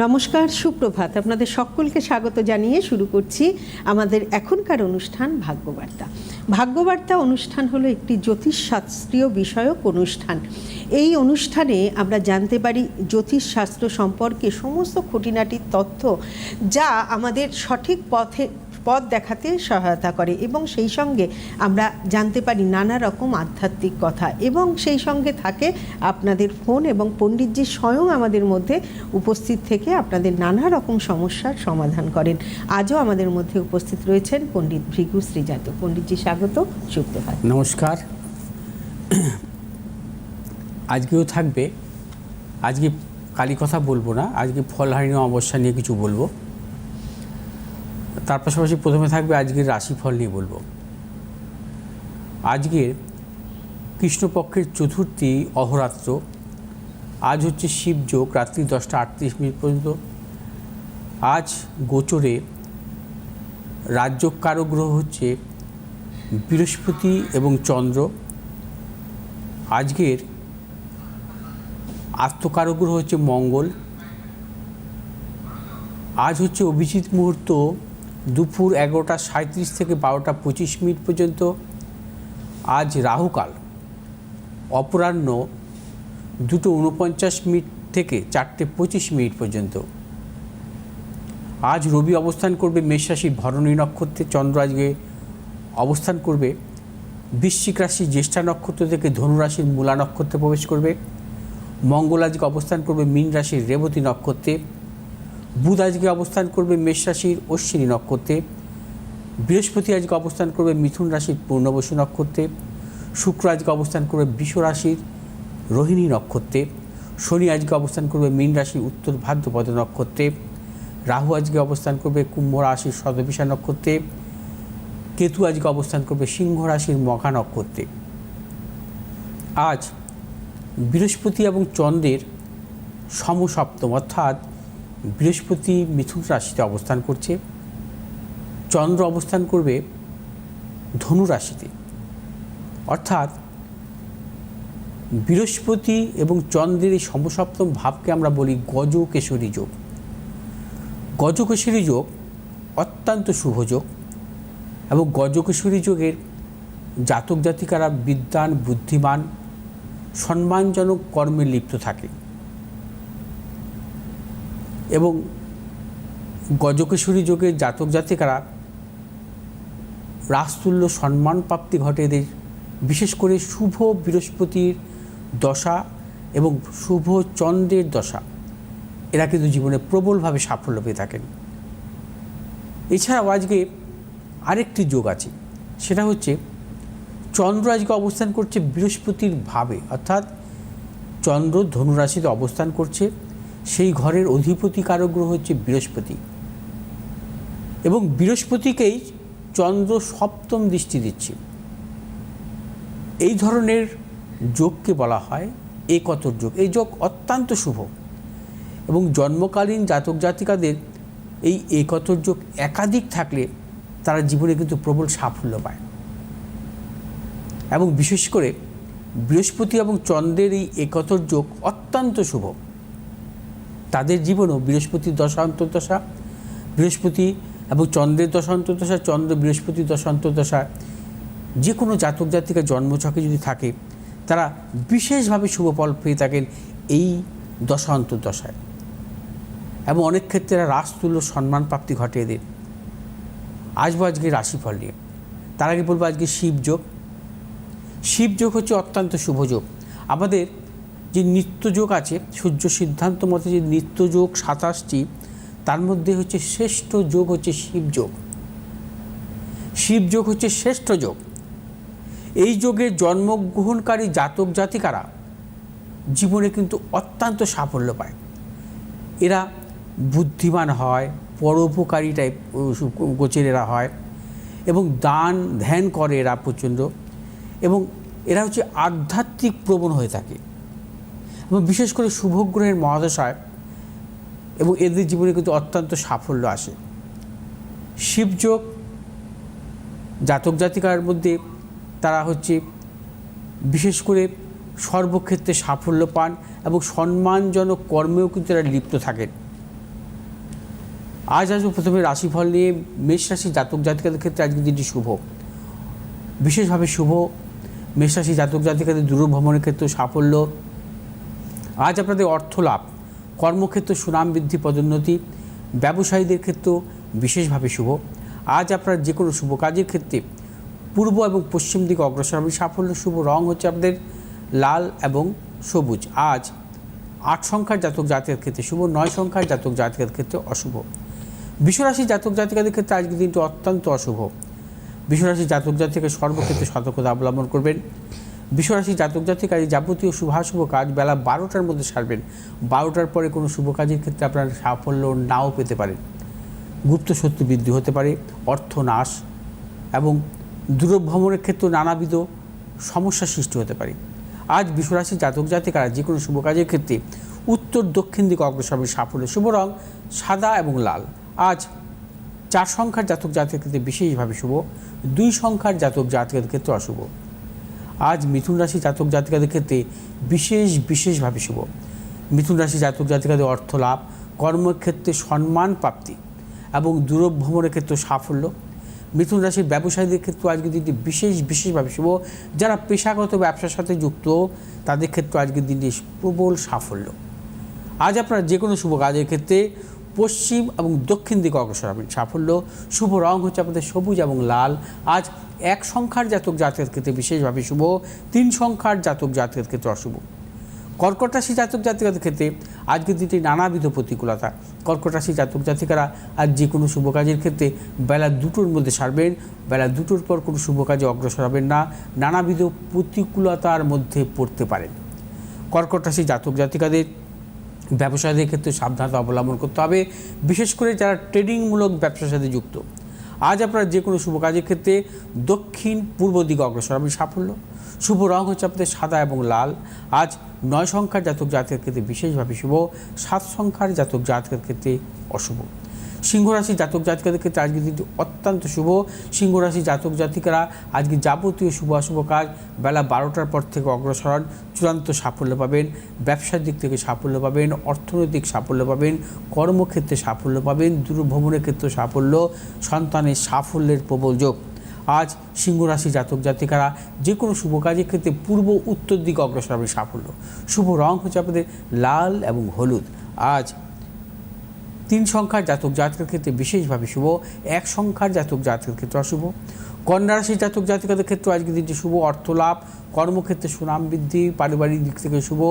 নমস্কার, সুপ্রভাত। আপনাদের সকলকে স্বাগত জানিয়ে শুরু করছি আমাদের এখনকার অনুষ্ঠান ভাগ্যবার্তা। ভাগ্যবার্তা অনুষ্ঠান হলো একটি জ্যোতিষশাস্ত্রীয় বিষয়ক অনুষ্ঠান। এই অনুষ্ঠানে আমরা জানতে পারি জ্যোতিষশাস্ত্র সম্পর্কে সমস্ত খুঁটিনাটির তথ্য, যা আমাদের সঠিক পথ দেখাতে সহায়তা করে, এবং সেই সঙ্গে আমরা জানতে পারি নানা রকম আধ্যাত্মিক কথা, এবং সেই সঙ্গে থাকে আপনাদের ফোন, এবং পণ্ডিতজি স্বয়ং আমাদের মধ্যে উপস্থিত থেকে আপনাদের নানা রকম সমস্যার সমাধান করেন। আজও আমাদের মধ্যে উপস্থিত রয়েছেন পণ্ডিত ভৃগু শ্রীজাত। পণ্ডিতজি স্বাগত, সুপ্রভাত। নমস্কার। আজকেও থাকবে, আজকে কালী কথা বলবো না, আজকে ফলহারিণী অমাবস্যা নিয়ে কিছু বলবো। তার পাশাপাশি প্রথমে থাকবে আজকের রাশিফল নিয়ে বলবো। আজকের কৃষ্ণপক্ষের চতুর্থী অহরাত্র। আজ হচ্ছে শিবযোগ, রাত্রি 10টা 38 পর্যন্ত। আজ গোচরে রাজযোগ কারক গ্রহ হচ্ছে বৃহস্পতি এবং চন্দ্র। আজকের আত্মকারক গ্রহ হচ্ছে মঙ্গল। আজ হচ্ছে অভিজিৎ মুহূর্ত দুপুর 11টা 37 থেকে 12টা 25 পর্যন্ত। আজ রাহুকাল অপরাহ্ন 2টো 49 থেকে 4টে 25 পর্যন্ত। আজ রবি অবস্থান করবে মেষ রাশি ভরণী নক্ষত্রে। চন্দ্র আজকে অবস্থান করবে বৃশ্চিক রাশি জ্যেষ্ঠা নক্ষত্র থেকে ধনু রাশির মূলা নক্ষত্রে প্রবেশ করবে। মঙ্গল আজকে অবস্থান করবে মীন রাশির রেবতী নক্ষত্রে। বুধ আজকে অবস্থান করবে মেষ রাশির অশ্বিনী নক্ষত্রে। বৃহস্পতি আজকে অবস্থান করবে মিথুন রাশির পূর্ণবসু নক্ষত্রে। শুক্র আজকে অবস্থান করবে বৃষ রাশির রোহিণী নক্ষত্রে। শনি আজকে অবস্থান করবে মীন রাশির উত্তর ভাদ্রপদ নক্ষত্রে। রাহু আজকে অবস্থান করবে কুম্ভ রাশির শতবিশা নক্ষত্রে। কেতু আজকে অবস্থান করবে সিংহ রাশির মঘা নক্ষত্রে। আজ বৃহস্পতি এবং চন্দ্রের সমসপ্তম, অর্থাৎ বৃহস্পতি মিথুন রাশিতে অবস্থান করছে, চন্দ্র অবস্থান করবে ধনু রাশিতে। অর্থাৎ বৃহস্পতি এবং চন্দ্রের এই সমসপ্তম ভাবকে আমরা বলি গজকেশরী যোগ। গজকেশরী যোগ অত্যন্ত শুভ যোগ, এবং গজকেশরী যোগের জাতক জাতিকারা বিদ্বান, বুদ্ধিমান, সম্মানজনক কর্মে লিপ্ত থাকে, এবং গজকেশরী যোগের জাতক জাতিকারা রাজতুল্য সম্মান প্রাপ্তি ঘটে এদের, বিশেষ করে শুভ বৃহস্পতির দশা এবং শুভ চন্দ্রের দশা, এরা কিন্তু জীবনে প্রবলভাবে সাফল্য পেয়ে থাকেন। এছাড়াও আজকে আরেকটি যোগ আছে, সেটা হচ্ছে চন্দ্র আজকে অবস্থান করছে বৃহস্পতির ভাবে, অর্থাৎ চন্দ্র ধনুরাশিতে অবস্থান করছে। সেই ঘরের অধিপতি কারক গ্রহ হচ্ছে বৃহস্পতি, এবং বৃহস্পতিকেই চন্দ্র সপ্তম দৃষ্টি দিচ্ছে। এই ধরনের যোগকে বলা হয় একতর যোগ। এই যোগ অত্যন্ত শুভ, এবং জন্মকালীন জাতক জাতিকাদের এই একতর যোগ একাধিক থাকলে তারা জীবনে কিন্তু প্রবল সাফল্য পায়। এবং বিশেষ করে বৃহস্পতি এবং চন্দ্রের এই একতর যোগ অত্যন্ত শুভ। তাদের জীবনেও বৃহস্পতির দশা অন্তর্দশা, বৃহস্পতি এবং চন্দ্রের দশা অন্তর্দশা, চন্দ্র বৃহস্পতির দশা অন্তর্দশা যে কোনো জাতক জাতিকা জন্মছকে যদি থাকে, তারা বিশেষভাবে শুভ ফল পেয়ে থাকেন এই দশা অন্তর্দশায়, এবং অনেক ক্ষেত্রে এরা রাজতুল্য সম্মান প্রাপ্তি ঘটে এদের। আসবো আজকে রাশিফল নিয়ে। তার আগে বলবো আজকে শিবযোগ। শিবযোগ হচ্ছে অত্যন্ত শুভ যোগ। আমাদের যে নিত্যযোগ আছে, সূর্য সিদ্ধান্ত মতে যে নিত্যযোগ 27টি, তার মধ্যে হচ্ছে শ্রেষ্ঠ যোগ হচ্ছে শিবযোগ। শিবযোগ হচ্ছে শ্রেষ্ঠ যোগ। এই যোগে জন্মগ্রহণকারী জাতক জাতিকারা জীবনে কিন্তু অত্যন্ত সাফল্য পায়। এরা বুদ্ধিমান হয়, পরোপকারী টাইপ গোছের এরা হয়, এবং দান ধ্যান করে এরা প্রচণ্ড, এবং এরা হচ্ছে আধ্যাত্মিক প্রবণ হয়ে থাকে, এবং বিশেষ করে শুভগ্রহের মহাদশায় এবং এদের জীবনে কিন্তু অত্যন্ত সাফল্য আসে। শিবযোগ জাতক জাতিকার মধ্যে তারা হচ্ছে বিশেষ করে সর্বক্ষেত্রে সাফল্য পান, এবং সম্মানজনক কর্মেও কিন্তু এরা লিপ্ত থাকেন। আজ আসবো প্রথমে রাশিফল নিয়ে। মেষ রাশি জাতক জাতিকাদের ক্ষেত্রে আজকের দিনটি শুভ, বিশেষভাবে শুভ। মেষ রাশি জাতক জাতিকাদের দূরভ্রমণের ক্ষেত্রে সাফল্য। আজ আপনাদের অর্থ লাভ, কর্মক্ষেত্রে সুনাম বৃদ্ধি, পদোন্নতি। ব্যবসায়ীদের ক্ষেত্রেও বিশেষভাবে শুভ। আজ আপনার যে কোনো শুভ কাজের ক্ষেত্রে পূর্ব এবং পশ্চিম দিকে অগ্রসর হবে, সাফল্য। শুভ রং হচ্ছে আপনাদের লাল এবং সবুজ। আজ 8 সংখ্যার জাতক জাতিকাদের ক্ষেত্রে শুভ, 9 সংখ্যার জাতক জাতিকাদের ক্ষেত্রে অশুভ। বিশ্বরাশি জাতক জাতিকাদের ক্ষেত্রে আজকের দিনটি অত্যন্ত অশুভ। বিশ্বরাশি জাতক জাতিকা সর্বক্ষেত্রে সতর্কতা অবলম্বন করবেন। বিশ্বরাশি জাতক জাতিকার যাবতীয় শুভাশুভ কাজ বেলা 12টার মধ্যে সারবেন। 12টার পরে কোনো শুভ কাজের ক্ষেত্রে আপনার সাফল্য নাও পেতে পারেন। গুপ্ত শত্রু বৃদ্ধি হতে পারে, অর্থ নাশ এবং দূরভ্রমণের ক্ষেত্রে নানাবিধ সমস্যার সৃষ্টি হতে পারে। আজ বিশ্বরাশি জাতক জাতিকারা যে কোনো শুভ কাজের ক্ষেত্রে উত্তর দক্ষিণ দিকে অগ্রসর হবে, সাফল্য। শুভ রং সাদা এবং লাল। আজ 4 সংখ্যার জাতক জাতিকের ক্ষেত্রে বিশেষভাবে শুভ, 2 সংখ্যার জাতক জাতিকের ক্ষেত্রে অশুভ। আজ মিথুন রাশি জাতক জাতিকাদের ক্ষেত্রে বিশেষভাবে শুভ। মিথুন রাশি জাতক জাতিকাদের অর্থ লাভ, কর্মক্ষেত্রে সম্মান প্রাপ্তি এবং দূরভ্রমণের ক্ষেত্রে সাফল্য। মিথুন রাশির ব্যবসায়ীদের ক্ষেত্রে আজকের দিনটি বিশেষভাবে শুভ। যারা পেশাগত ব্যবসার সাথে যুক্ত তাদের ক্ষেত্রে আজকের দিনটি প্রবল সাফল্য। আজ আপনারা যে কোনো শুভ কাজের ক্ষেত্রে পশ্চিম এবং দক্ষিণ দিকে অগ্রসর হবেন, সাফল্য। শুভ রং হচ্ছে আপনাদের সবুজ এবং লাল। আজ 1 সংখ্যার জাতক জাতকের ক্ষেত্রে বিশেষভাবে শুভ, 3 সংখ্যার জাতক জাতকের ক্ষেত্রে অশুভ। কর্কট রাশি জাতক জাতিকাদের ক্ষেত্রে আজকের দিনটি নানাবিধ প্রতিকূলতা। কর্কট রাশি জাতক জাতিকারা আজ যে কোনো শুভ কাজের ক্ষেত্রে বেলা 2টোর মধ্যে সারবেন। বেলা 2টোর পর কোনো শুভ কাজে অগ্রসর হবেন না, নানাবিধ প্রতিকূলতার মধ্যে পড়তে পারেন। কর্কট রাশি জাতক জাতিকাদের ব্যবসায়ীদের ক্ষেত্রে সাবধানতা অবলম্বন করতে হবে, বিশেষ করে যারা ট্রেডিংমূলক ব্যবসার সাথে যুক্ত। আজ আপনারা যে কোনো শুভ কাজের ক্ষেত্রে দক্ষিণ পূর্ব দিকে অগ্রসর হবেন, সাফল্য। শুভ রং হচ্ছে আপনাদের সাদা এবং লাল। আজ 9 সংখ্যার জাতক জাতকের ক্ষেত্রে বিশেষভাবে শুভ, 7 সংখ্যার জাতক জাতকের ক্ষেত্রে অশুভ। সিংহ রাশি জাতক জাতিকাদের ক্ষেত্রে আজকের দিনটি অত্যন্ত শুভ। সিংহ রাশি জাতক জাতিকারা আজকে যাবতীয় শুভ অশুভ কাজ বেলা 12টার পর থেকে অগ্রসর হন, চূড়ান্ত সাফল্য পাবেন। ব্যবসার দিক থেকে সাফল্য পাবেন, অর্থনৈতিক সাফল্য পাবেন, কর্মক্ষেত্রে সাফল্য পাবেন, দূরভ্রমণের ক্ষেত্রে সাফল্য, সন্তানের সাফল্যের প্রবল যোগ। আজ সিংহ রাশি জাতক জাতিকারা যে কোনো শুভ কাজের ক্ষেত্রে পূর্ব উত্তর দিকে অগ্রসর হবে, সাফল্য। শুভ রং হচ্ছে আপনাদের লাল এবং হলুদ। আজ 3 সংখ্যার জাতক জাতকের ক্ষেত্রে বিশেষভাবে শুভ, 1 সংখ্যার জাতক জাতকের ক্ষেত্রে অশুভ। কন্যা রাশির জাতক জাতিকাদের ক্ষেত্রে আজকের দিনটি শুভ, অর্থ লাভ, কর্মক্ষেত্রে সুনাম বৃদ্ধি, পারিবারিক দিক থেকে শুভ।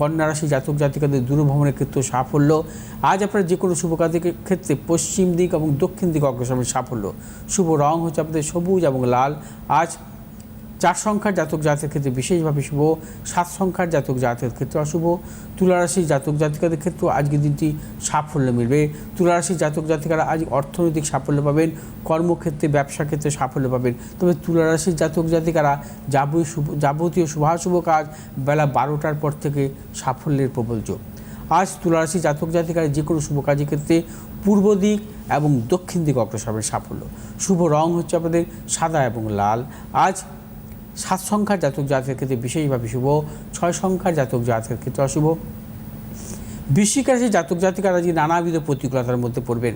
কন্যা রাশি জাতক জাতিকাদের দূরভ্রমণের ক্ষেত্রে সাফল্য। আজ আপনারা যে কোনো শুভ কাজের ক্ষেত্রে পশ্চিম দিক এবং দক্ষিণ দিকে অগ্রসর হবে, সাফল্য। শুভ রং হচ্ছে আপনাদের সবুজ এবং লাল। আজ 4 সংখ্যার জাতক জাতকের ক্ষেত্রে বিশেষভাবে শুভ, 7 সংখ্যার জাতক জাতকের ক্ষেত্রে অশুভ। তুলারাশি জাতক জাতিকাদের ক্ষেত্রেও আজকের দিনটি সাফল্য মিলবে। তুলারাশি জাতক জাতিকারা আজ অর্থনৈতিক সাফল্য পাবেন, কর্মক্ষেত্রে ব্যবসা ক্ষেত্রে সাফল্য পাবেন। তবে তুলারাশির জাতক জাতিকারা যাবতীয় শুভাশুভ কাজ বেলা 12টার পর থেকে সাফল্যের প্রবল যোগ। আজ তুলারাশি জাতক জাতিকারা যে কোনো শুভ কাজের ক্ষেত্রে পূর্ব দিক এবং দক্ষিণ দিক অগ্রসর হবে, সাফল্য। শুভ রং হচ্ছে আপনাদের সাদা এবং লাল। আজ 7 সংখ্যার জাতক জাতকের ক্ষেত্রে বিশেষভাবে শুভ, 6 সংখ্যার জাতক জাতকের ক্ষেত্রে অশুভ। বৃশ্চিক রাশির জাতক জাতিকারা যে নানাবিধ প্রতিকূলতার মধ্যে পড়বেন।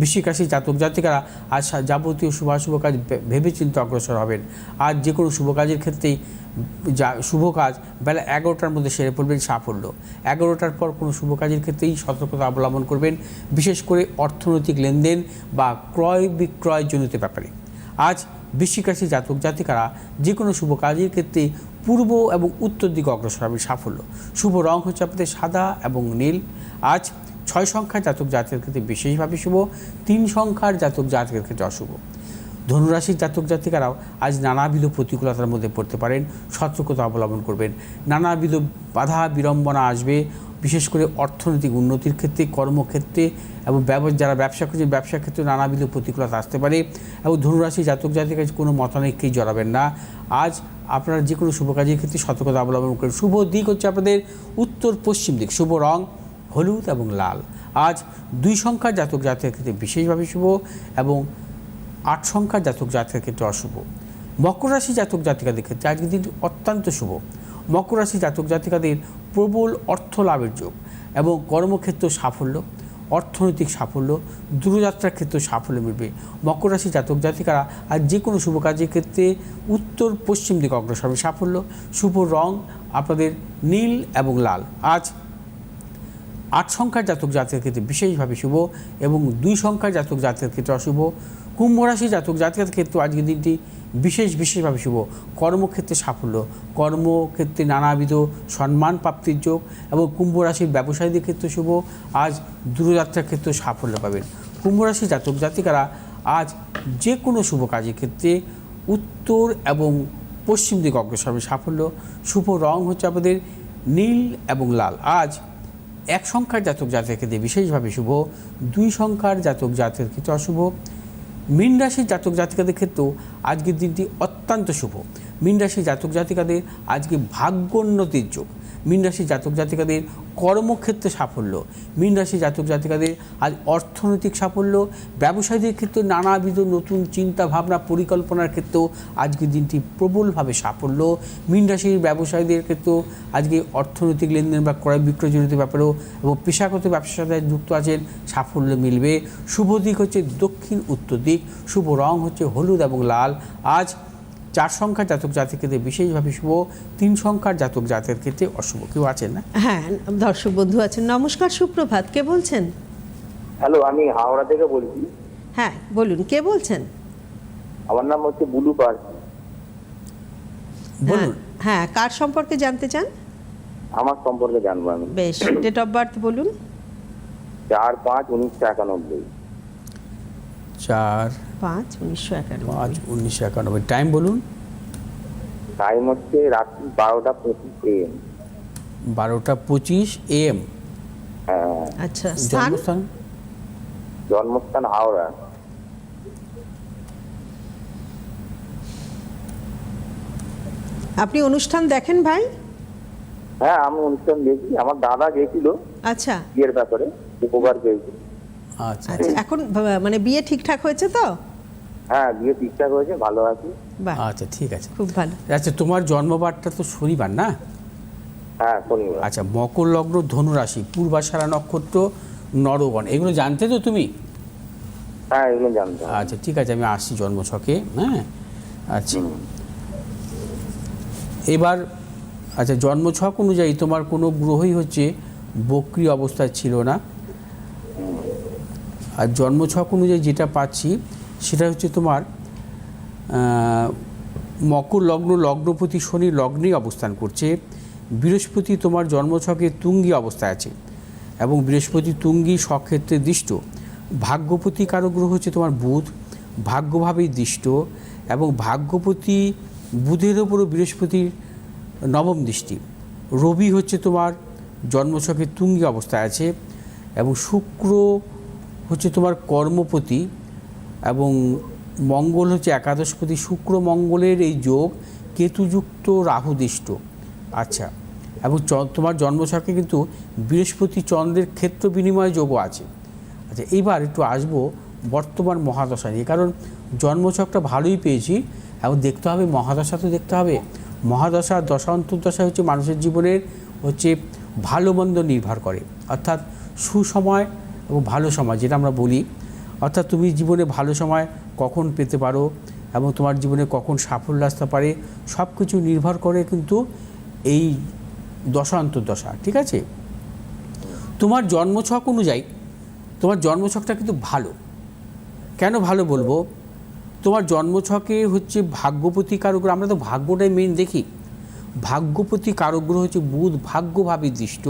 বৃশ্চিক রাশির জাতক জাতিকারা আজ যাবতীয় শুভাশুভ কাজ ভেবেচিন্তে অগ্রসর হবেন। আজ যে কোনো শুভ কাজের ক্ষেত্রেই শুভ কাজ বেলা 11টার মধ্যে সেরে পড়বেন, সাফল্য। 11টার পর কোনো শুভ কাজের ক্ষেত্রেই সতর্কতা অবলম্বন করবেন, বিশেষ করে অর্থনৈতিক লেনদেন বা ক্রয় বিক্রয় জনিত ব্যাপারে। আজ বৃশ্চিক রাশির জাতক জাতিকারা যে কোনো শুভ কাজের ক্ষেত্রে পূর্ব এবং উত্তর দিকে অগ্রসর হবে, সাফল্য। শুভ রং হচ্ছে আপনাদের সাদা এবং নীল। আজ 6 সংখ্যার জাতক জাতকের ক্ষেত্রে বিশেষভাবে শুভ, 3 সংখ্যার জাতক জাতকের ক্ষেত্রে অশুভ। ধনুরাশির জাতক জাতিকারাও আজ নানাবিধ প্রতিকূলতার মধ্যে পড়তে পারেন, সতর্কতা অবলম্বন করবেন। নানাবিধ বাধা বিড়ম্বনা আসবে, বিশেষ করে অর্থনৈতিক উন্নতির ক্ষেত্রে, কর্মক্ষেত্রে এবং যারা ব্যবসা করছেন ব্যবসার ক্ষেত্রে নানাবিধ প্রতিকূলতা আসতে পারে। এবং ধনুরাশি জাতক জাতিকা কোনো মতানৈক্যেই জড়াবেন না। আজ আপনারা যে কোনো শুভ কাজের ক্ষেত্রে সতর্কতা অবলম্বন করেন। শুভ দিক হচ্ছে আপনাদের উত্তর পশ্চিম দিক, শুভ রং হলুদ এবং লাল। আজ 2 সংখ্যার জাতক জাতকের ক্ষেত্রে বিশেষভাবে শুভ এবং 8 সংখ্যার জাতক জাতকের ক্ষেত্রে অশুভ। মকর রাশি জাতক জাতিকাদের ক্ষেত্রে আজকের দিনটি অত্যন্ত শুভ। মকর রাশি জাতক জাতিকাদের প্রবল অর্থ লাভের যোগ এবং কর্মক্ষেত্র সাফল্য। অর্থনৈতিক সাফল্য, দূরযাত্রার ক্ষেত্রে সাফল্য মিলবে। মকর রাশি জাতক জাতিকারা আর যে কোনো শুভ কাজের ক্ষেত্রে উত্তর পশ্চিম দিকে অগ্রসর হবে সাফল্য। শুভ রং আপনাদের নীল এবং লাল। আজ 8 সংখ্যার জাতক জাতকের ক্ষেত্রে বিশেষভাবে শুভ এবং 2 সংখ্যার জাতক জাতকের ক্ষেত্রে অশুভ। কুম্ভ রাশি জাতক জাতকের ক্ষেত্রে আজকের দিনটি বিশেষভাবে শুভ। কর্মক্ষেত্রে সাফল্য, কর্মক্ষেত্রে নানাবিধ সম্মান প্রাপ্তির যোগ এবং কুম্ভ রাশির ব্যবসায়ীদের ক্ষেত্রে শুভ। আজ দূরযাত্রার ক্ষেত্রে সাফল্য পাবেন। কুম্ভ রাশি জাতক জাতিকারা আজ যে কোনো শুভ কাজের ক্ষেত্রে উত্তর এবং পশ্চিম দিকে অগ্রসর হবে সাফল্য। শুভ রং হচ্ছে আমাদের নীল এবং লাল। আজ 1 সংখ্যার জাতক জাতকের ক্ষেত্রে বিশেষভাবে শুভ, 2 সংখ্যার জাতক জাতকের ক্ষেত্রে অশুভ। মীন রাশির জাতক জাতিকাদের ক্ষেত্রেও আজকের দিনটি অত্যন্ত শুভ। মীন রাশির জাতক জাতিকাদের আজকে ভাগ্যোন্নতির যোগ। মীন রাশির জাতক জাতিকাদের কর্মক্ষেত্রে সাফল্য। মীন রাশির জাতক জাতিকাদের আজ অর্থনৈতিক সাফল্য। ব্যবসায়ীদের ক্ষেত্রে নানাবিধ নতুন চিন্তা ভাবনা পরিকল্পনার ক্ষেত্রেও আজকের দিনটি প্রবলভাবে সাফল্য। মীন রাশির ব্যবসায়ীদের ক্ষেত্রেও আজকে অর্থনৈতিক লেনদেন বা ক্রয় বিক্রয় জনিত ব্যাপারেও এবং পেশাগত ব্যবসার সাথে যুক্ত আছেন, সাফল্য মিলবে। শুভ দিক হচ্ছে দক্ষিণ উত্তর দিক। শুভ রং হচ্ছে হলুদ এবং লাল। আজ 4 সংখ্যার জাতক জাতির ক্ষেত্রে বিশেষভাবে শুভ, 3 সংখ্যার জাতক জাতকের ক্ষেত্রে অশুভ। কেউ আছেন না? হ্যাঁ, দর্শক বন্ধু আছেন। নমস্কার, সুপ্রভাত। কে বলছেন? হ্যালো, আমি হাওড়া থেকে বলছি। হ্যাঁ বলুন, কে বলছেন? আমার নাম হচ্ছে বুলু পার। বলুন। হ্যাঁ, কার সম্পর্কে জানতে চান? আমার সম্পর্কে জানবো আমি। বেশ, ডেট অফ বার্থ বলুন। 4/5/1991। 4/5/1991। টাইম বলুন। টাইম হচ্ছে রাত্রি 12:25 AM। 12:25 AM। হ্যাঁ। আচ্ছা, স্থান? জন্মস্থান? জন্মস্থান হাওড়া। আপনি অনুষ্ঠান দেখেন ভাই? হ্যাঁ, আমি অনুষ্ঠান দেখি। আমার দাদা গেছিল আচ্ছা বিয়ের ব্যাপারে, উপকার পেয়েছি। আচ্ছা আচ্ছা, এখন মানে বিয়ে ঠিকঠাক হয়েছে তো? হ্যাঁ, বিয়ে ঠিকঠাক হয়েছে, ভালো আছি। বাহ, আচ্ছা, ঠিক আছে। খুব ভালো। আচ্ছা, তোমার জন্মবারটা তো শনিবার না? হ্যাঁ, শনিবার। আচ্ছা, মকর লগ্ন, ধনুরাশি, পূর্বাষাঢ়া নক্ষত্র, নরগণ, এগুলো জানতে তো তুমি? হ্যাঁ, এগুলো জানতাম। আচ্ছা, ঠিক আছে, আমি আসছি জন্মছকে। হ্যাঁ, আচ্ছা। এবার আচ্ছা, জন্মছক অনুযায়ী তোমার কোনো গ্রহই হচ্ছে বক্রী অবস্থায় ছিল না। আর জন্মছক অনুযায়ী যেটা পাচ্ছি সেটা হচ্ছে তোমার মকর লগ্ন, লগ্নপতি শনি লগ্নেই অবস্থান করছে। বৃহস্পতি তোমার জন্মছকে তুঙ্গী অবস্থায় আছে এবং বৃহস্পতি তুঙ্গী স্বক্ষেত্রে দৃষ্ট। ভাগ্যপতি কারক গ্রহ হচ্ছে তোমার বুধ, ভাগ্যভাবেই দৃষ্ট এবং ভাগ্যপতি বুধের ওপরও বৃহস্পতির নবম দৃষ্টি। রবি হচ্ছে তোমার জন্মছকে তুঙ্গী অবস্থায় আছে এবং শুক্র হচ্ছে তোমার কর্মপতি এবং মঙ্গল হচ্ছে একাদশপতি। শুক্র মঙ্গলের এই যোগ কেতুযুক্ত রাহুদৃষ্ট। আচ্ছা, এবং তোমার জন্মছকে কিন্তু বৃহস্পতি চন্দ্রের ক্ষেত্র বিনিময় যোগও আছে। আচ্ছা, এইবার একটু আসবো বর্তমান মহাদশা নিয়ে, কারণ জন্মছকটা ভালোই পেয়েছি, এবং দেখতে হবে মহাদশা, তো দেখতে হবে। মহাদশা, দশা অন্তর্দশা হচ্ছে মানুষের জীবনের হচ্ছে ভালো মন্দ নির্ভর করে, অর্থাৎ সুসময় এবং ভালো সময় যেটা আমরা বলি, অর্থাৎ তুমি জীবনে ভালো সময় কখন পেতে পারো এবং তোমার জীবনে কখন সাফল্য আসতে পারে, সব কিছু নির্ভর করে কিন্তু এই দশা অন্তর্দশা। ঠিক আছে, তোমার জন্মছক অনুযায়ী তোমার জন্মছকটা কিন্তু ভালো। কেন ভালো বলবো? তোমার জন্মছকে হচ্ছে ভাগ্যপতি কারগ্রহ, আমরা তো ভাগ্যটাই মেন দেখি। ভাগ্যপতি কারগ্রহ হচ্ছে বুধ, ভাগ্যভাবে দৃষ্ট।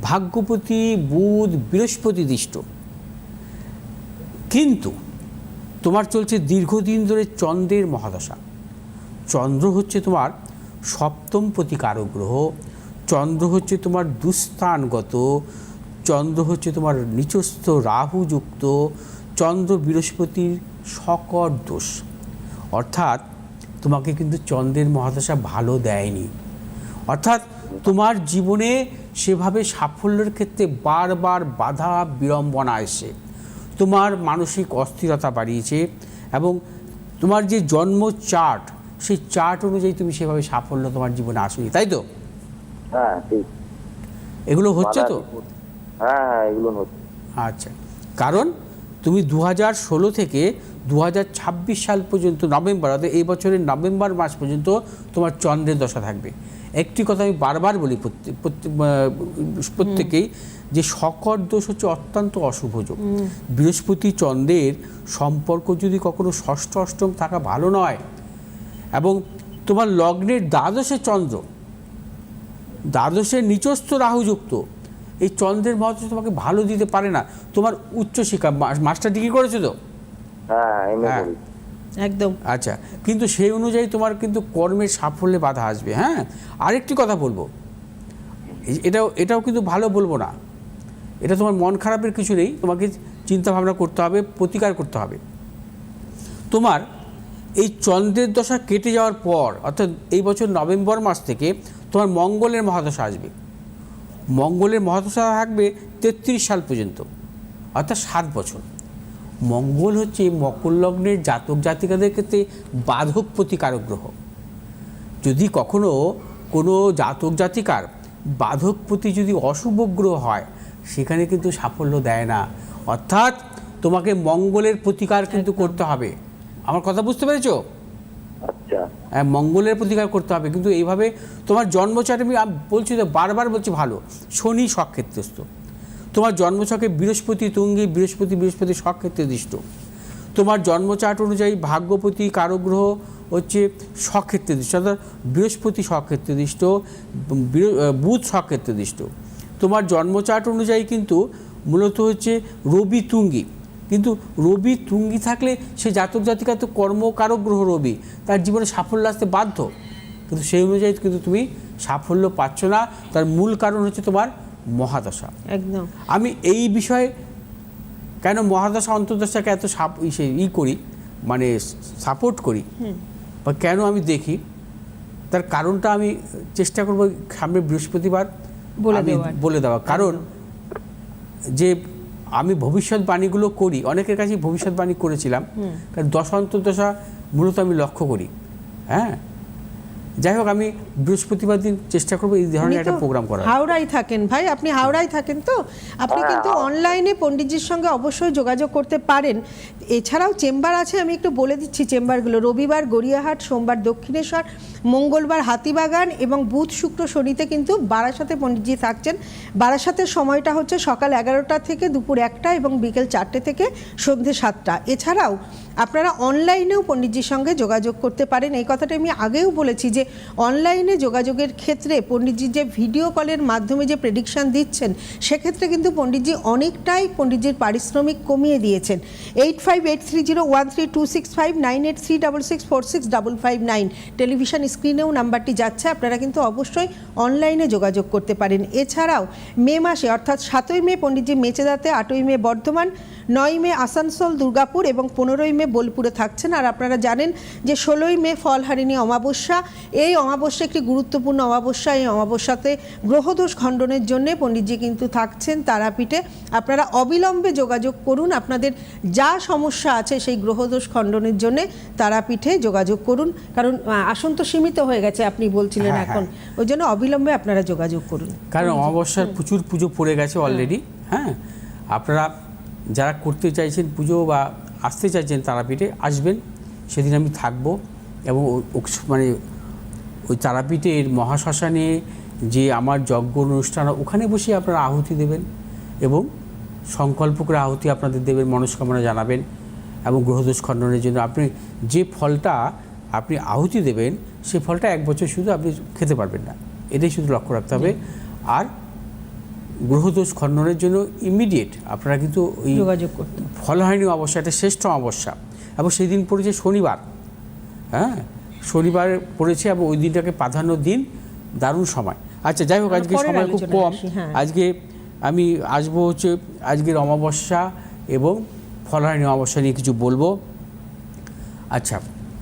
ভাগ্যপতি বুধ বৃহস্পতি দৃষ্ট, কিন্তু তোমার চলছে দীর্ঘদিন ধরে চন্দ্রের মহাদশা। চন্দ্র হচ্ছে তোমার সপ্তমপতি কারগ্রহ, চন্দ্র হচ্ছে তোমার দুস্থানগত, চন্দ্র হচ্ছে তোমার নিচস্থ রাহুযুক্ত, চন্দ্র বৃহস্পতির সকট দোষ, অর্থাৎ তোমাকে কিন্তু চন্দ্রের মহাদশা ভালো দেয়নি। অর্থাৎ তোমার জীবনে সেভাবে সাফল্যের ক্ষেত্রে বারবার বাধা বিড়ম্বনা এসে তোমার মানসিক অস্থিরতা বাড়িয়েছে এবং তোমার যে জন্ম চার্ট, সেই চার্ট অনুযায়ী তুমি সেভাবে সাফল্য তোমার জীবনে আসেনি, তাই তো? হ্যাঁ, ঠিক। এগুলো হচ্ছে তো? হ্যাঁ, এগুলো হচ্ছে। আচ্ছা, কারণ তুমি 2016 থেকে 2026 সাল পর্যন্ত নভেম্বর, অর্থাৎ এই বছরের নভেম্বর মাস পর্যন্ত তোমার চন্দ্রের দশা থাকবে। একটি কথা আমি বারবার বলি প্রত্যেকেই, যে শকর দোষ হচ্ছে অত্যন্ত অশুভ যোগ। বৃহস্পতি চন্দ্রের সম্পর্ক যদি কখনো ষষ্ঠ অষ্টম থাকা ভালো নয়, এবং তোমার লগ্নের দ্বাদশে চন্দ্র, দ্বাদশের নিচস্থ রাহুযুক্ত, এই চন্দ্রের মহাদশা তোমাকে ভালো দিতে পারে না। তোমার উচ্চশিক্ষা, মাস্টার ডিগ্রি করেছো তো? হ্যাঁ, একদম। আচ্ছা, কিন্তু সেই অনুযায়ী তোমার কিন্তু কর্মের সাফল্যে বাধা আসবে। হ্যাঁ, আরেকটি কথা বলবো, এটাও কিন্তু ভালো বলবো না, এটা তোমার মন খারাপের কিছু নেই, তোমাকে চিন্তা ভাবনা করতে হবে, প্রতিকার করতে হবে। তোমার এই চন্দ্রের দশা কেটে যাওয়ার পর, অর্থাৎ এই বছর নভেম্বর মাস থেকে তোমার মঙ্গলের মহাদশা আসবে। মঙ্গলের মহাদশা থাকবে 33 সাল পর্যন্ত, অর্থাৎ 7 বছর। মঙ্গল হচ্ছে মকর লগ্নের জাতক জাতিকাদের ক্ষেত্রে বাধক প্রতিকারক গ্রহ। যদি কখনো কোনো জাতক জাতিকার বাধক প্রতি যদি অশুভ গ্রহ হয়, সেখানে কিন্তু সাফল্য দেয় না। অর্থাৎ তোমাকে মঙ্গলের প্রতিকার কিন্তু করতে হবে। আমার কথা বুঝতে পেরেছো? আচ্ছা, হ্যাঁ, মঙ্গলের প্রতিকার করতে হবে। কিন্তু এইভাবে তোমার জন্মচাটে আমি বলছি তো, বারবার বলছি, ভালো শনি সক্ষেত্রস্থ, তোমার জন্মছকে বৃহস্পতি তুঙ্গী, বৃহস্পতি সক্ষেত্রে দৃষ্ট। তোমার জন্মচাট অনুযায়ী ভাগ্যপতি কারগ্রহ হচ্ছে সক্ষেত্রে দৃষ্ট, অর্থাৎ বৃহস্পতি সক্ষেত্রে দৃষ্ট, বুধ সক্ষেত্রে দৃষ্ট। তোমার জন্মচাট অনুযায়ী কিন্তু মূলত হচ্ছে রবি তুঙ্গী, কিন্তু রবি তুঙ্গী থাকলে সে জাতক জাতিকা তো কর্মকারক গ্রহ রবি, তার জীবনে সাফল্য আসতে বাধ্য, কিন্তু সেই অনুযায়ী কিন্তু তুমি সাফল্য পাচ্ছ না। তার মূল কারণ হচ্ছে তোমার মহাদশা। একদম। আমি এই বিষয়ে কেন মহাদশা অন্তর্দশাকে এত করি, মানে সাপোর্ট করি, বা কেন আমি দেখি, তার কারণটা আমি চেষ্টা করব সামনে বৃহস্পতিবার বলে দেওয়া। কারণ যে আমি ভবিষ্যৎবাণীগুলো করি, অনেকের কাছে ভবিষ্যৎবাণী করেছিলাম, কারণ দশা অন্তর্দশা মূলত আমি লক্ষ্য করি। হ্যাঁ, যাই হোক, আমি বৃহস্পতিবার দিন চেষ্টা করবো এই ধরনের একটা প্রোগ্রাম করার। হাওড়ায় থাকেন ভাই, আপনি হাওড়ায় থাকেন তো আপনি কিন্তু অনলাইনে পণ্ডিতজির সঙ্গে অবশ্যই যোগাযোগ করতে পারেন। এছাড়াও চেম্বার আছে, আমি একটু বলে দিচ্ছি চেম্বারগুলো। রবিবার গড়িয়াহাট, সোমবার দক্ষিণেশ্বর, মঙ্গলবার হাতিবাগান এবং বুধ শুক্র শনিতে কিন্তু বারাসাতে পণ্ডিতজি থাকছেন। বারাসাতের সময়টা হচ্ছে সকাল 11টা থেকে দুপুর 1টা এবং বিকেল 4টে থেকে সন্ধ্যে 7টা। এছাড়াও আপনারা অনলাইনেও পণ্ডিতজির সঙ্গে যোগাযোগ করতে পারেন। এই কথাটা আমি আগেও বলেছি যে অনলাইনে যোগাযোগের ক্ষেত্রে পণ্ডিতজি যে ভিডিও কলের মাধ্যমে যে প্রেডিকশান দিচ্ছেন, সেক্ষেত্রে কিন্তু পণ্ডিতজি অনেকটাই পণ্ডিতজির পারিশ্রমিক কমিয়ে দিয়েছেন। 8583013265 9836646559 টেলিভিশন স্ক্রিনেও নাম্বারটি যাচ্ছে, আপনারা কিন্তু অবশ্যই অনলাইনে যোগাযোগ করতে পারেন। এছাড়াও মে মাসে অর্থাৎ 7ই মে পণ্ডিতজি মেচেদাতে, 8ই মে বর্ধমান, 9ই মে আসানসোল দুর্গাপুর এবং 15ই মে বোলপুরে থাকছেন। আর আপনারা জানেন যে 16ই মে ফলহারিণী অমাবস্যা, এই অমাবস্যা একটি গুরুত্বপূর্ণ অমাবস্যা। এই অমাবস্যাতে গ্রহদোষ খণ্ডনের জন্য পণ্ডিতজি কিন্তু থাকছেন তারাপীঠে। আপনারা অবিলম্বে যোগাযোগ করুন, আপনাদের যা সমস্যা আছে সেই গ্রহদোষ খণ্ডনের জন্য তারাপীঠে যোগাযোগ করুন, কারণ আসন তো সীমিত হয়ে গেছে আপনি বলছিলেন এখন, ওই জন্য অবিলম্বে আপনারা যোগাযোগ করুন। কারণ অমাবস্যার প্রচুর পুজো পড়ে গেছে অলরেডি। হ্যাঁ, আপনারা যারা করতে চাইছেন পুজো বা আসতে চাইছেন তারাপীঠে আসবেন, সেদিন আমি থাকব। এবং মানে ওই তারাপীঠের মহাশ্মশানে যে আমার যজ্ঞ অনুষ্ঠান, ওখানে বসে আপনারা আহুতি দেবেন এবং সংকল্প করে আহুতি আপনাদের দেবেন, মনস্কামনা জানাবেন এবং গ্রহদোষ খণ্ডনের জন্য আপনি যে ফলটা আপনি আহুতি দেবেন, সেই ফলটা 1 বছর শুধু আপনি খেতে পারবেন না, এটাই শুধু লক্ষ্য রাখতে হবে। আর গ্রহদোষ খণ্ডনের জন্য ইমিডিয়েট আপনারা কিন্তু ওই যোগাযোগ করতে, ফলহারিণী অমাবস্যা, এটা শ্রেষ্ঠ অমাবস্যা এবং সেই দিন পড়েছে শনিবার। হ্যাঁ, শনিবার পড়েছে এবং ওই দিনটাকে প্রাধান্য দিন, দারুণ সময়। আচ্ছা, যাই হোক, আজকে সময় খুব কম। আজকে আমি আসবো হচ্ছে আজকের অমাবস্যা এবং ফলহারিণী অমাবস্যা নিয়ে কিছু বলবো। আচ্ছা,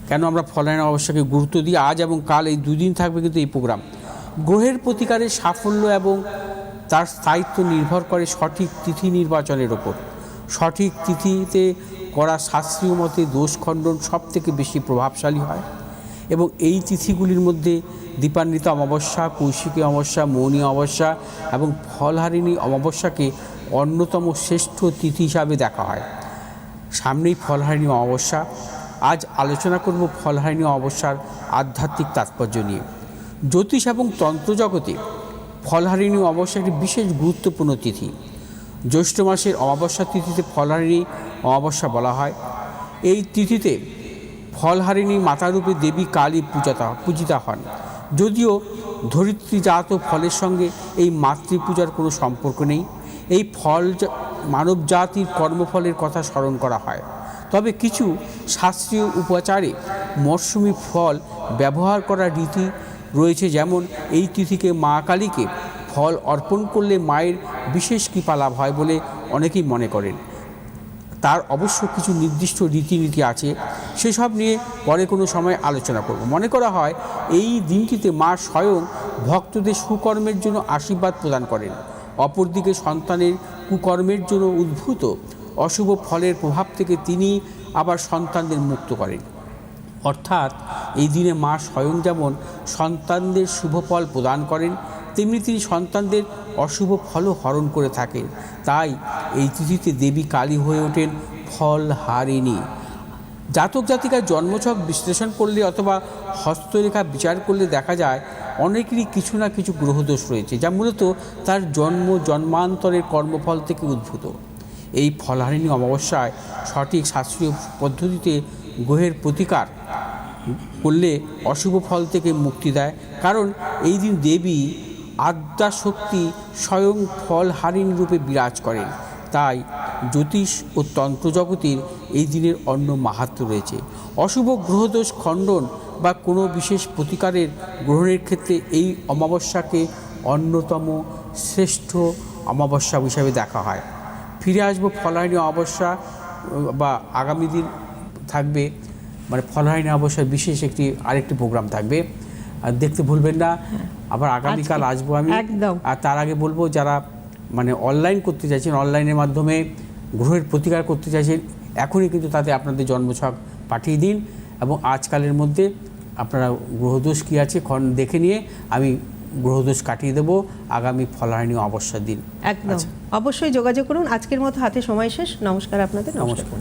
কেন আমরা ফলহারিণী অমাবস্যাকে গুরুত্ব দিই? আজ এবং কাল এই 2 দিন থাকবে কিন্তু এই প্রোগ্রাম। গ্রহের প্রতিকারের সাফল্য এবং তার স্থায়িত্ব নির্ভর করে সঠিক তিথি নির্বাচনের ওপর। সঠিক তিথিতে করা শাস্ত্রীয় মতে দোষ খণ্ডন সব থেকে বেশি প্রভাবশালী হয় এবং এই তিথিগুলির মধ্যে দীপান্বিত অমাবস্যা, কৌশিকী অমাবস্যা, মৌনী অমাবস্যা এবং ফলহারিণী অমাবস্যাকে অন্যতম শ্রেষ্ঠ তিথি হিসাবে দেখা হয়। সামনেই ফলহারিণী অমাবস্যা। আজ আলোচনা করব ফলহারিণী অমাবস্যার আধ্যাত্মিক তাৎপর্য নিয়ে। জ্যোতিষ এবং তন্ত্র জগতে ফলহারিণী অমাবস্যা একটি বিশেষ গুরুত্বপূর্ণ তিথি। জ্যৈষ্ঠ মাসের অমাবস্যা তিথিতে ফলহারিণী অমাবস্যা বলা হয়। এই তিথিতে ফলহারিণী মাতারূপে দেবী কালী পূজিতা হন। যদিও ধরিত্রীজাত ফলের সঙ্গে এই মাতৃপূজার কোনো সম্পর্ক নেই। এই ফল মানব জাতির কর্মফলের কথা স্মরণ করা হয়। তবে কিছু শাস্ত্রীয় উপাচারে মরশুমি ফল ব্যবহার করার রীতি রয়েছে। যেমন এই তিথিকে মা কালীকে ফল অর্পণ করলে মায়ের বিশেষ কৃপা লাভ হয় বলে অনেকেই মনে করেন। তার অবশ্য কিছু নির্দিষ্ট রীতিনীতি আছে, সেসব নিয়ে পরে কোনো সময় আলোচনা করব। মনে করা হয় এই দিনটিতে মা স্বয়ং ভক্তদের সুকর্মের জন্য আশীর্বাদ প্রদান করেন। অপরদিকে সন্তানের কুকর্মের জন্য উদ্ভূত অশুভ ফলের প্রভাব থেকে তিনি আবার সন্তানদের মুক্ত করেন। অর্থাৎ এই দিনে মা স্বয়ং যেমন সন্তানদের শুভ ফল প্রদান করেন, তেমনি তিনি সন্তানদের অশুভ ফলও হরণ করে থাকেন। তাই এই তিথিতে দেবী কালী হয়ে ওঠেন ফলহারিণী। জাতক জাতিকার জন্মছক বিশ্লেষণ করলে অথবা হস্তরেখা বিচার করলে দেখা যায় অনেকেরই কিছু না কিছু গ্রহদোষ রয়েছে, যা মূলত তার জন্মান্তরের কর্মফল থেকে উদ্ভূত। এই ফলহারিণী অমাবস্যায় সঠিক শাস্ত্রীয় পদ্ধতিতে গ্রহের প্রতিকার করলে অশুভ ফল থেকে মুক্তি দেয়। কারণ এই দিন দেবী আদ্যাশক্তি স্বয়ং ফলহারিণী রূপে বিরাজ করেন। তাই জ্যোতিষ ও তন্ত্রজগতের এই দিনের অন্য মাহাত্ম্য রয়েছে। অশুভ গ্রহদোষ খণ্ডন বা কোনো বিশেষ প্রতিকারের গ্রহণের ক্ষেত্রে এই অমাবস্যাকে অন্যতম শ্রেষ্ঠ অমাবস্যা হিসাবে দেখা হয়। ফিরে আসবো ফলহারিণী অমাবস্যা বা আগামী দিন থাকবে, মানে ফলহারিণী অমাবস্যার বিশেষ আরেকটি প্রোগ্রাম থাকবে, আর দেখতে ভুলবেন না। আবার আগামীকাল আসবো আমি। আর তার আগে বলবো, যারা মানে অনলাইন করতে চাইছেন, অনলাইনের মাধ্যমে গ্রহের প্রতিকার করতে চাইছেন, এখনই কিন্তু তাতে আপনাদের জন্মছক পাঠিয়ে দিন এবং আজকালের মধ্যে আপনারা গ্রহদোষ কী আছে দেখে নিয়ে আমি গ্রহদোষ কাটিয়ে দেবো আগামী ফলহারিণী অমাবস্যার দিন। একদম অবশ্যই যোগাযোগ করুন। আজকের মতো হাতে সময় শেষ। নমস্কার আপনাদের। নমস্কার।